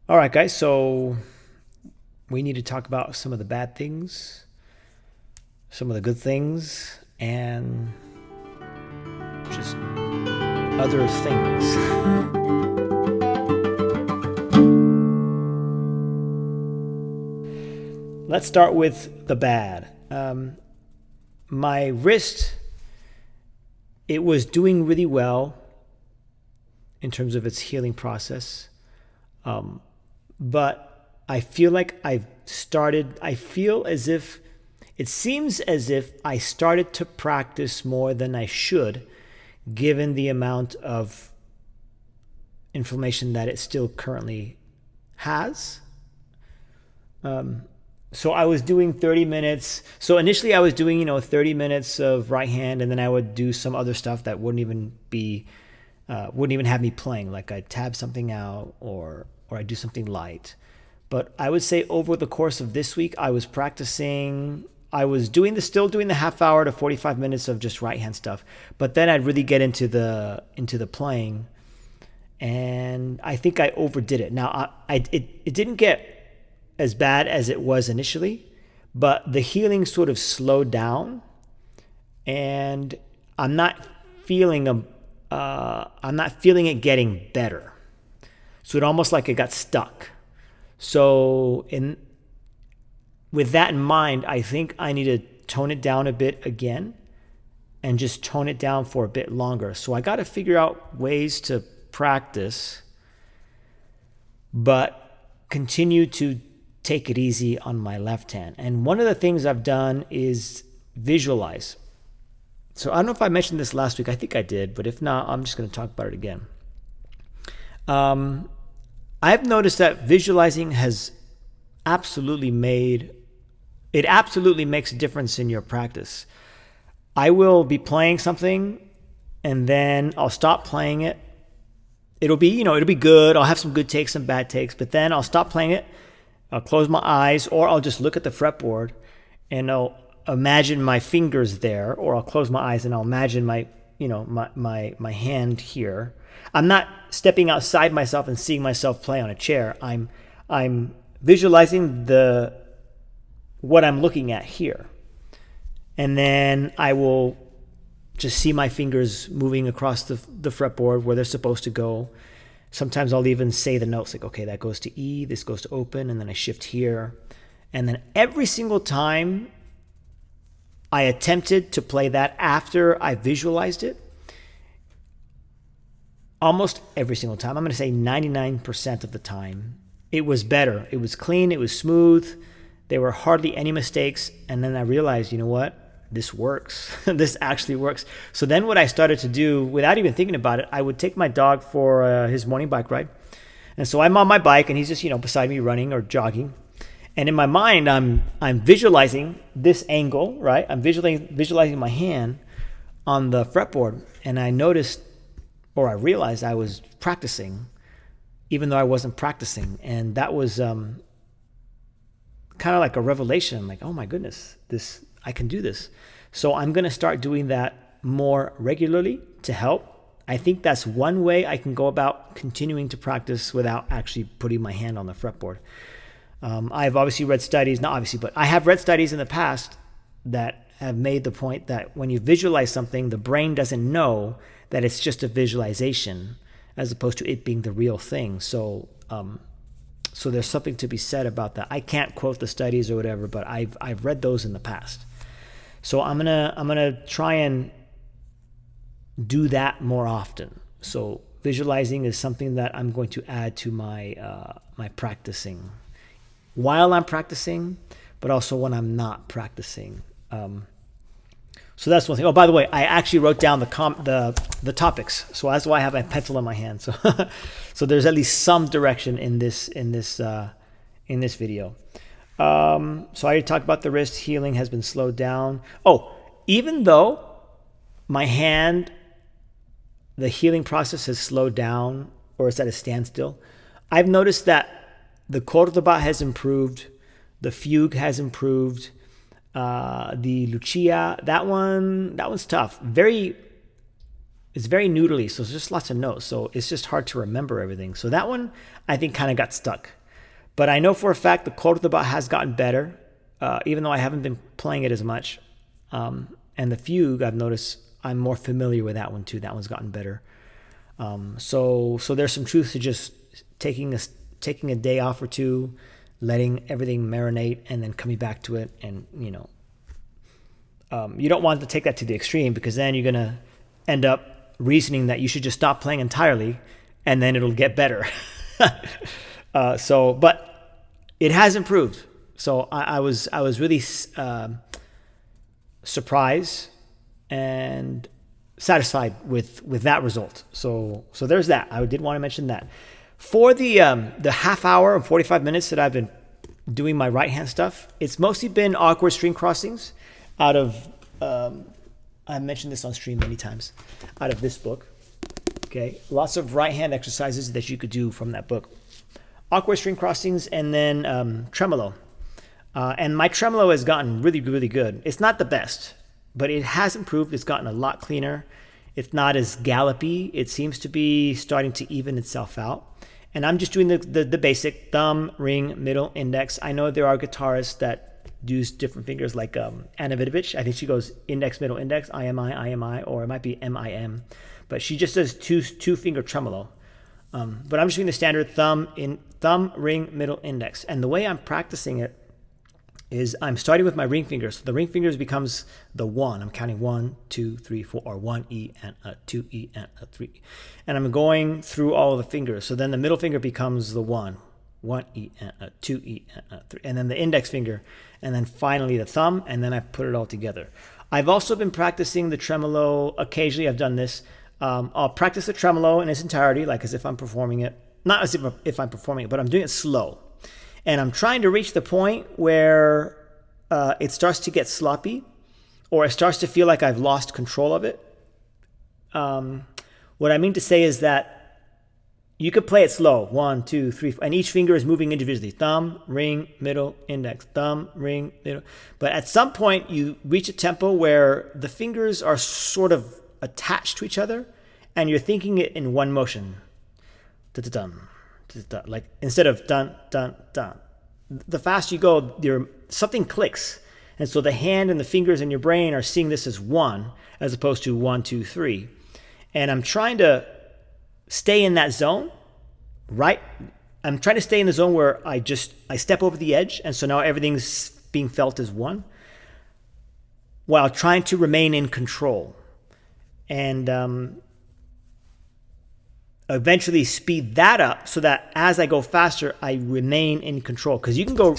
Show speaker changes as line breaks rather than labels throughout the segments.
All right, guys. So we need to talk about some of the bad things, some of the good things, and just other things. Let's start with the bad. My wrist, it was doing really well in terms of its healing process. But I feel like I feel as if, it seems as if I started to practice more than I should, given the amount of inflammation that it still currently has. So I was doing 30 minutes. So initially I was doing, 30 minutes of right hand, and then I would do some other stuff that wouldn't even have me playing. Like I'd tab something out or I'd do something light. But I would say over the course of this week, I was practicing. I was still doing the half hour to 45 minutes of just right hand stuff. But then I'd really get into the playing, and I think I overdid it. Now it didn't get as bad as it was initially, but the healing sort of slowed down, and I'm not feeling it getting better. So it almost like it got stuck. So with that in mind, I think I need to tone it down a bit again and just tone it down for a bit longer. So I got to figure out ways to practice, but continue to take it easy on my left hand. And one of the things I've done is visualize. So I don't know if I mentioned this last week. I think I did, but if not, I'm just going to talk about it again. I've noticed that visualizing has absolutely makes a difference in your practice. I will be playing something and then I'll stop playing it. It'll be good. I'll have some good takes, some bad takes, but then I'll stop playing it. I'll close my eyes, or I'll just look at the fretboard and I'll imagine my fingers there, or I'll close my eyes and I'll imagine my hand here. I'm not stepping outside myself and seeing myself play on a chair. I'm visualizing what I'm looking at here. And then I will just see my fingers moving across the fretboard where they're supposed to go. Sometimes I'll even say the notes, like, okay, that goes to E, this goes to open, and then I shift here. And then every single time I attempted to play that after I visualized it, almost every single time, I'm going to say 99% of the time, it was better. It was clean, it was smooth, there were hardly any mistakes. And then I realized, you know what? This works. This actually works. So then what I started to do, without even thinking about it, I would take my dog for his morning bike ride. And so I'm on my bike and he's just, beside me running or jogging. And in my mind, I'm visualizing this angle, right? I'm visualizing my hand on the fretboard. And I realized I was practicing, even though I wasn't practicing. And that was kind of like a revelation, like, oh my goodness, I can do this. So I'm going to start doing that more regularly to help. I think that's one way I can go about continuing to practice without actually putting my hand on the fretboard. I've obviously read studies, not obviously, but I have read studies in the past that have made the point that when you visualize something, the brain doesn't know that it's just a visualization as opposed to it being the real thing. So there's something to be said about that. I can't quote the studies or whatever, but I've read those in the past. So I'm gonna try and do that more often. So visualizing is something that I'm going to add to my my practicing while I'm practicing, but also when I'm not practicing. So that's one thing. Oh, by the way, I actually wrote down the topics, so that's why I have my pencil in my hand. So so there's at least some direction in this video. So I already talked about the wrist healing has been slowed down. Oh, even though my hand, the healing process has slowed down or it's at a standstill, I've noticed that the Cordoba has improved, the fugue has improved, the Lucia, that one's tough. It's very noodly, so it's just lots of notes. So it's just hard to remember everything. So that one, I think, kind of got stuck. But I know for a fact the Cordoba has gotten better, even though I haven't been playing it as much. And the Fugue, I've noticed I'm more familiar with that one too. That one's gotten better. So there's some truth to just taking a day off or two, letting everything marinate, and then coming back to it. And you don't want to take that to the extreme, because then you're gonna end up reasoning that you should just stop playing entirely, and then it'll get better. But it has improved. So I was really surprised and satisfied with that result. So there's that. I did want to mention that. For the half hour and 45 minutes that I've been doing my right hand stuff, it's mostly been awkward string crossings out of I mentioned this on stream many times, out of this book. Okay, lots of right hand exercises that you could do from that book. Awkward string crossings, and then tremolo. And my tremolo has gotten really, really good. It's not the best, but it has improved. It's gotten a lot cleaner. It's not as gallopy. It seems to be starting to even itself out. And I'm just doing the basic thumb, ring, middle, index. I know there are guitarists that use different fingers, like Anna Vidovich. I think she goes index, middle, index, IMI, or it might be MIM. But she just does two finger tremolo. But I'm just doing the standard thumb, ring, middle, index. And the way I'm practicing it is I'm starting with my ring fingers. So the ring fingers becomes the 1. I'm counting 1, 2, 3, 4, or 1 E and a 2 E and a 3. And I'm going through all of the fingers. So then the middle finger becomes the 1 E and a 2 E and a 3. And then the index finger, and then finally the thumb, and then I put it all together. I've also been practicing the tremolo. Occasionally I've done this. I'll practice the tremolo in its entirety, like as if I'm performing it. Not as if I'm performing it, but I'm doing it slow. And I'm trying to reach the point where it starts to get sloppy, or it starts to feel like I've lost control of it. What I mean to say is that you could play it slow, 1, 2, 3, 4, and each finger is moving individually. Thumb, ring, middle, index, thumb, ring, middle. But at some point, you reach a tempo where the fingers are sort of attached to each other, and you're thinking it in one motion. Da-da-dum. Like instead of dun dun dun, the faster you go, something clicks, and so the hand and the fingers in your brain are seeing this as one, as opposed to 1, 2, 3. And I'm trying to stay in that zone, right? I'm trying to stay in the zone where I step over the edge, and so now everything's being felt as one, while trying to remain in control, and eventually speed that up so that as I go faster, I remain in control. Because you can go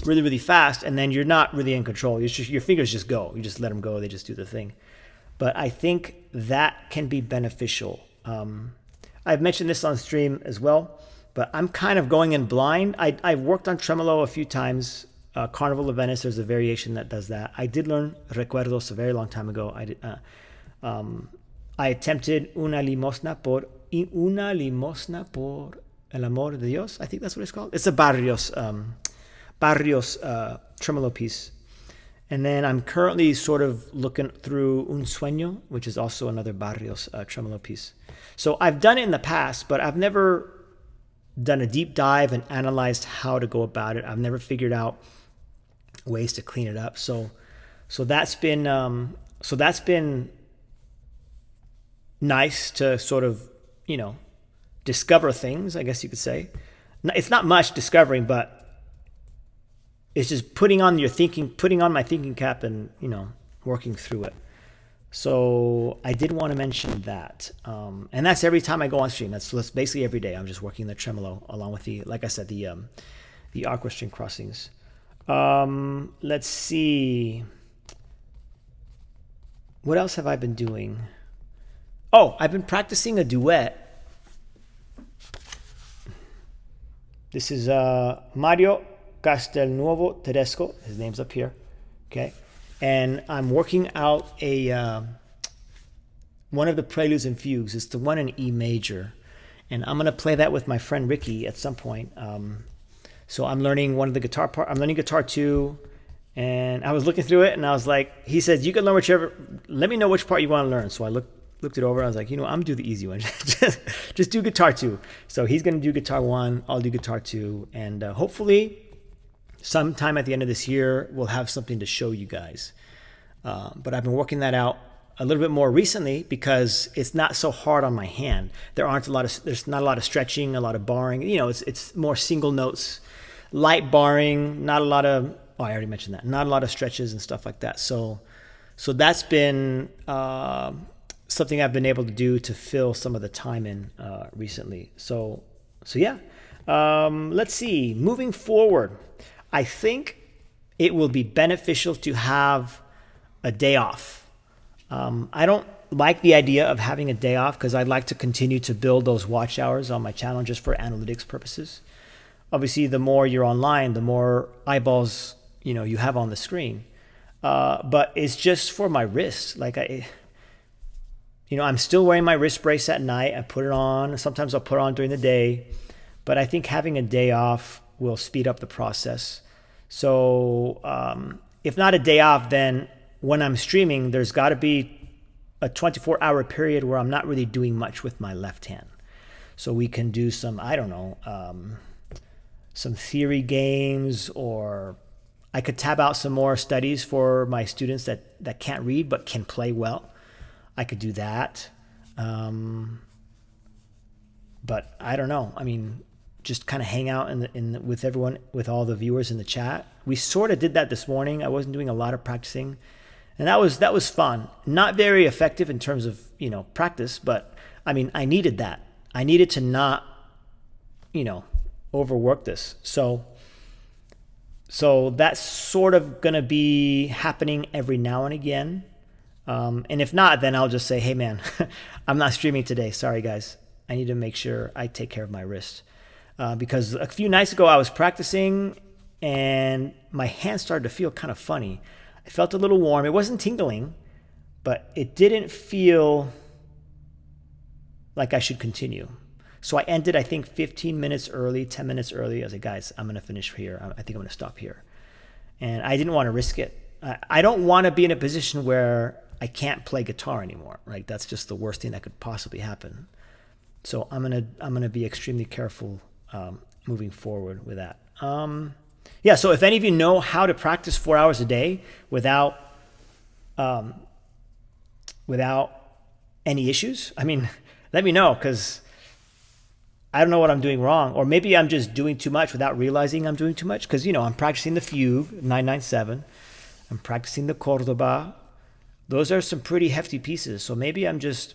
really, really fast, and then you're not really in control. Your fingers just go. You just let them go. They just do the thing. But I think that can be beneficial. I've mentioned this on stream as well, but I'm kind of going in blind. I've worked on tremolo a few times. Carnival of Venice, there's a variation that does that. I did learn Recuerdos a very long time ago. I attempted Una limosna por el amor de Dios. I think that's what it's called. It's a Barrios tremolo piece. And then I'm currently sort of looking through Un Sueño, which is also another Barrios tremolo piece. So I've done it in the past, but I've never done a deep dive and analyzed how to go about it. I've never figured out ways to clean it up. So that's been nice to sort of, discover things, I guess you could say. It's not much discovering, but it's just putting on my thinking cap and, working through it. So I did want to mention that. And that's every time I go on stream. That's basically every day. I'm just working the tremolo along with like I said, the awkward string crossings. Let's see. What else have I been doing? Oh, I've been practicing a duet. This is Mario Castelnuovo Tedesco. His name's up here. Okay. And I'm working out one of the preludes and fugues. It's the one in E major. And I'm going to play that with my friend Ricky at some point. So I'm learning one of the guitar part. I'm learning guitar 2. And I was looking through it, and I was like, he said, you can learn whichever. Let me know which part you want to learn. So I looked it over. I was like, I'm gonna do the easy one. just do guitar 2. So he's gonna do guitar 1. I'll do guitar 2, and hopefully, sometime at the end of this year, we'll have something to show you guys. But I've been working that out a little bit more recently because it's not so hard on my hand. There's not a lot of stretching, a lot of barring. It's more single notes, light barring, not a lot of. Oh, I already mentioned that. Not a lot of stretches and stuff like that. So that's been something I've been able to do to fill some of the time in recently. So yeah. Let's see. Moving forward, I think it will be beneficial to have a day off. I don't like the idea of having a day off because I'd like to continue to build those watch hours on my channel just for analytics purposes. Obviously, the more you're online, the more eyeballs you have on the screen. But it's just for my wrist. Like I'm still wearing my wrist brace at night. I put it on. Sometimes I'll put it on during the day. But I think having a day off will speed up the process. So if not a day off, then when I'm streaming, there's got to be a 24-hour period where I'm not really doing much with my left hand. So we can do some, I don't know, some theory games, or I could tab out some more studies for my students that can't read but can play well. I could do that. But I don't know. I mean, just kind of hang out with everyone, with all the viewers in the chat. We sort of did that this morning. I wasn't doing a lot of practicing. And that was fun. Not very effective in terms of, practice, but I mean, I needed that. I needed to not, overwork this. So that's sort of going to be happening every now and again. And if not, then I'll just say, hey man, I'm not streaming today. Sorry guys. I need to make sure I take care of my wrist. Because a few nights ago I was practicing and my hand started to feel kind of funny. I felt a little warm. It wasn't tingling, but it didn't feel like I should continue. So I ended, I think, 15 minutes early, 10 minutes early. I was like, guys, I'm going to finish here. I think I'm going to stop here. And I didn't want to risk it. I don't want to be in a position where I can't play guitar anymore, right? That's just the worst thing that could possibly happen. So I'm going to be extremely careful moving forward with that. Yeah, so if any of you know how to practice 4 hours a day without any issues, I mean, let me know, because I don't know what I'm doing wrong. Or maybe I'm just doing too much without realizing I'm doing too much. Because, I'm practicing the fugue, 997. I'm practicing the Cordoba. Those are some pretty hefty pieces. So maybe I'm just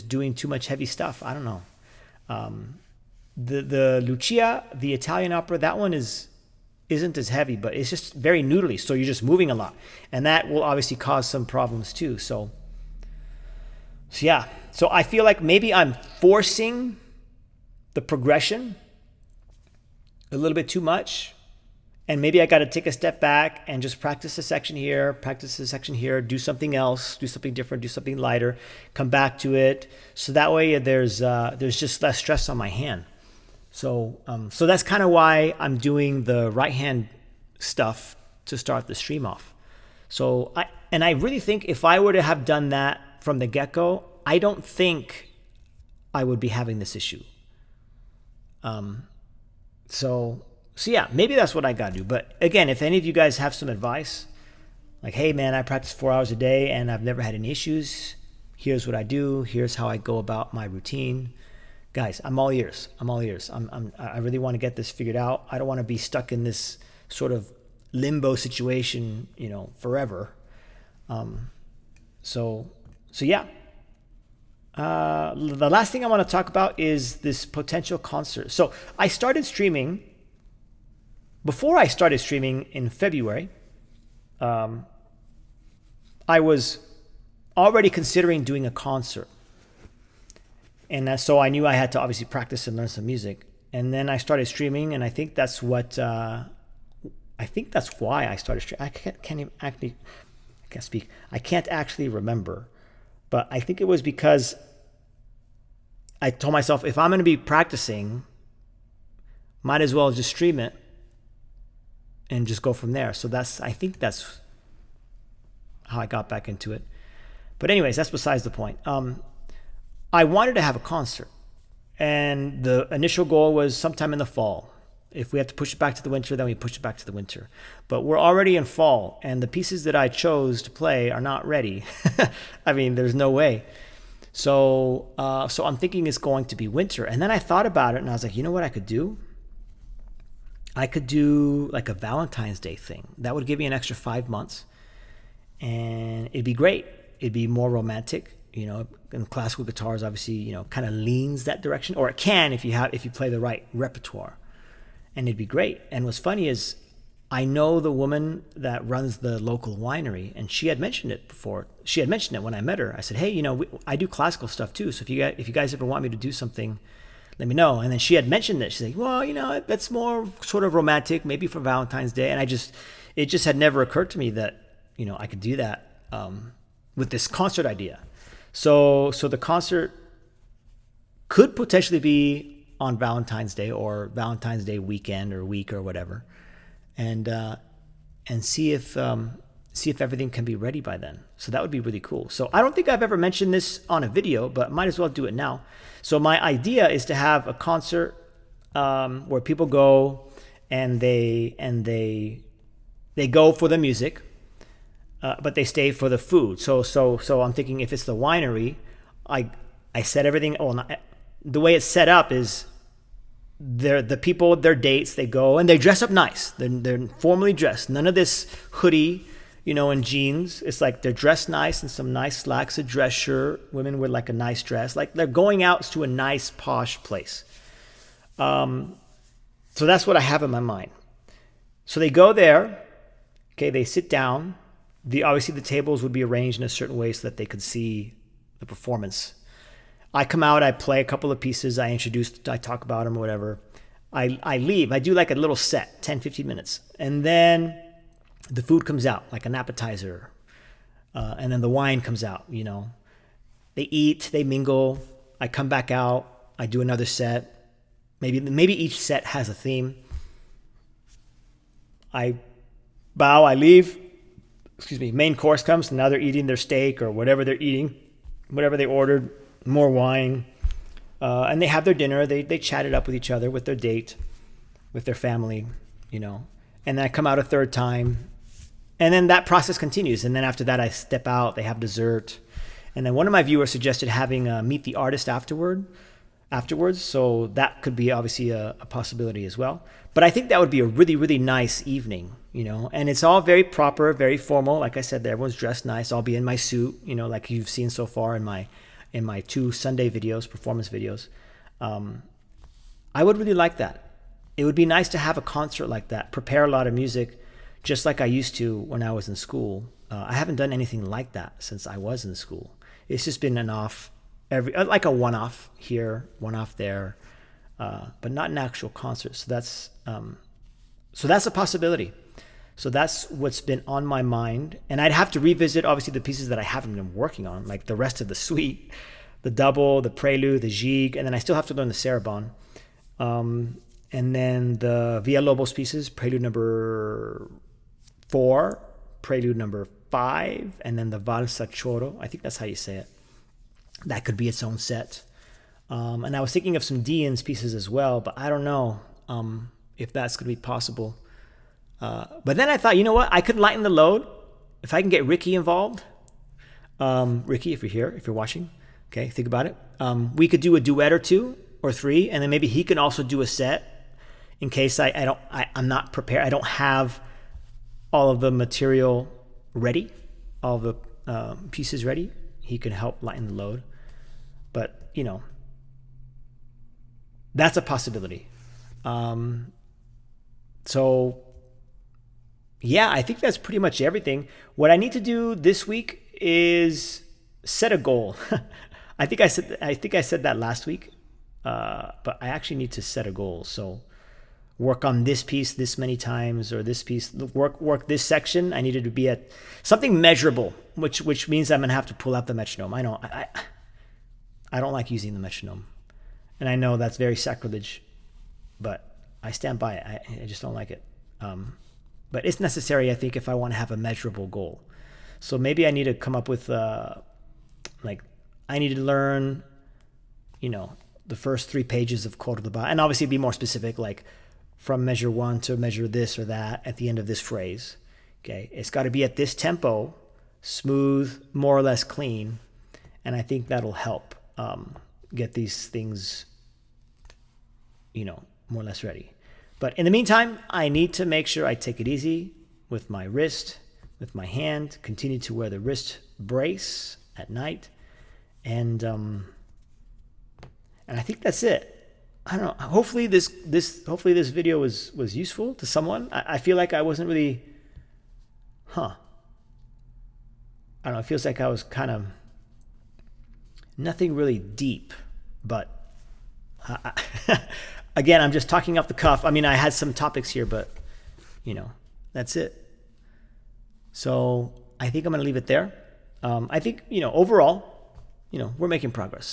doing too much heavy stuff. I don't know. The Lucia, the Italian opera, that one isn't as heavy, but it's just very noodly. So you're just moving a lot, and that will obviously cause some problems too. So yeah. So I feel like maybe I'm forcing the progression a little bit too much, and maybe I got to take a step back and just practice a section here, do something else, do something different, do something lighter, come back to it. So that way there's just less stress on my hand. So that's kind of why I'm doing the right hand stuff to start the stream off. So I really think if I were to have done that from the get-go, I don't think I would be having this issue. So yeah, maybe that's what I got to do. But again, if any of you guys have some advice, like, hey man, I practice 4 hours a day and I've never had any issues. Here's what I do. Here's how I go about my routine. Guys, I'm all ears. I really want to get this figured out. I don't want to be stuck in this sort of limbo situation, forever. So yeah. The last thing I want to talk about is this potential concert. So I started streaming. Before I started streaming in February, I was already considering doing a concert. And so I knew I had to obviously practice and learn some music. And then I started streaming, and I think that's why I started streaming. I can't actually remember. But I think it was because I told myself, if I'm going to be practicing, might as well just stream it and just go from there. So I think that's how I got back into it. But anyways, that's besides the point. I wanted to have a concert, and the initial goal was sometime in the fall. If we have to push it back to the winter, then we push it back to the winter. But we're already in fall, and the pieces that I chose to play are not ready. I mean, there's no way. So I'm thinking it's going to be winter. And then I thought about it, and I was like, you know what I could do? I could do like a Valentine's Day thing. That would give me an extra 5 months, and it'd be great. It'd be more romantic. And classical guitars obviously, kind of leans that direction, or it can if you play the right repertoire, and it'd be great. And what's funny is I know the woman that runs the local winery, and she had mentioned it before. She had mentioned it when I met her. I said, hey, I do classical stuff too. So if you guys ever want me to do something, let me know. And then she had mentioned it. She's like, well, that's more sort of romantic, maybe for Valentine's Day. And it just had never occurred to me that, I could do that with this concert idea. So the concert could potentially be on Valentine's Day or Valentine's Day weekend or week or whatever. And see if everything can be ready by then. So that would be really cool. So I don't think I've ever mentioned this on a video, but might as well do it now. So my idea is to have a concert where people go and they go for the music, but they stay for the food. So I'm thinking if it's the winery, I set everything. The way it's set up is. The people, their dates, they go and they dress up nice. They're formally dressed. None of this hoodie, and jeans. It's like they're dressed nice in some nice slacks, a dress shirt. Women wear like a nice dress. Like they're going out to a nice posh place. So that's what I have in my mind. So they go there. Okay, they sit down. Obviously the tables would be arranged in a certain way so that they could see the performance. I come out, I play a couple of pieces, I talk about them or whatever. I leave, I do like a little set, 10, 15 minutes. And then the food comes out, like an appetizer. And then the wine comes out, They eat, they mingle. I come back out, I do another set. Maybe each set has a theme. I bow, I leave. Main course comes, and now they're eating their steak or whatever they're eating, whatever they ordered. More wine, and they have their dinner. They chat it up with each other, with their date, with their family, And then I come out a third time, and then that process continues. And then after that, I step out. They have dessert, and then one of my viewers suggested having meet the artist afterwards. So that could be obviously a possibility as well. But I think that would be a really, really nice evening, And it's all very proper, very formal. Like I said, everyone's dressed nice. I'll be in my suit, like you've seen so far in my 2 Sunday videos, performance videos. I would really like that. It would be nice to have a concert like that, prepare a lot of music, just like I used to when I was in school. I haven't done anything like that since I was in school. It's just been like a one-off here, one-off there, but not an actual concert. So that's a possibility. So that's what's been on my mind. And I'd have to revisit, obviously, the pieces that I haven't been working on, like the rest of the suite, the double, the prelude, the jig, and then I still have to learn the sarabande. And then the Villalobos pieces, prelude number 4, prelude number 5, and then the Valsa Choro. I think that's how you say it. That could be its own set. And I was thinking of some Dian's pieces as well, but I don't know if that's going to be possible. But then I thought, you know what? I could lighten the load if I can get Ricky involved. Ricky, if you're here, if you're watching, okay, think about it. We could do a duet or 2 or 3, and then maybe he can also do a set in case I'm not prepared. I don't have all of the material ready, all the pieces ready. He can help lighten the load. But, that's a possibility. So yeah, I think that's pretty much everything. What I need to do this week is set a goal. I think I said that last week, but I actually need to set a goal. So work on this piece this many times, or this piece, work this section. I needed to be at something measurable, which means I'm gonna have to pull out the metronome. I know I don't like using the metronome, and I know that's very sacrilege, but I stand by it. I just don't like it. But it's necessary, I think, if I want to have a measurable goal. So maybe I need to come up with like I need to learn, the first 3 pages of quote of the Bible, and obviously be more specific, like from measure 1 to measure this or that at the end of this phrase. Okay, it's got to be at this tempo, smooth, more or less clean, and I think that'll help get these things, more or less ready. But in the meantime, I need to make sure I take it easy with my wrist, with my hand, continue to wear the wrist brace at night, and I think that's it. I don't know. Hopefully this video was useful to someone. I feel like I wasn't really, I don't know. It feels like I was kind of nothing really deep, but again, I'm just talking off the cuff. I mean, I had some topics here, but that's it. So I think I'm going to leave it there. I think, overall, we're making progress.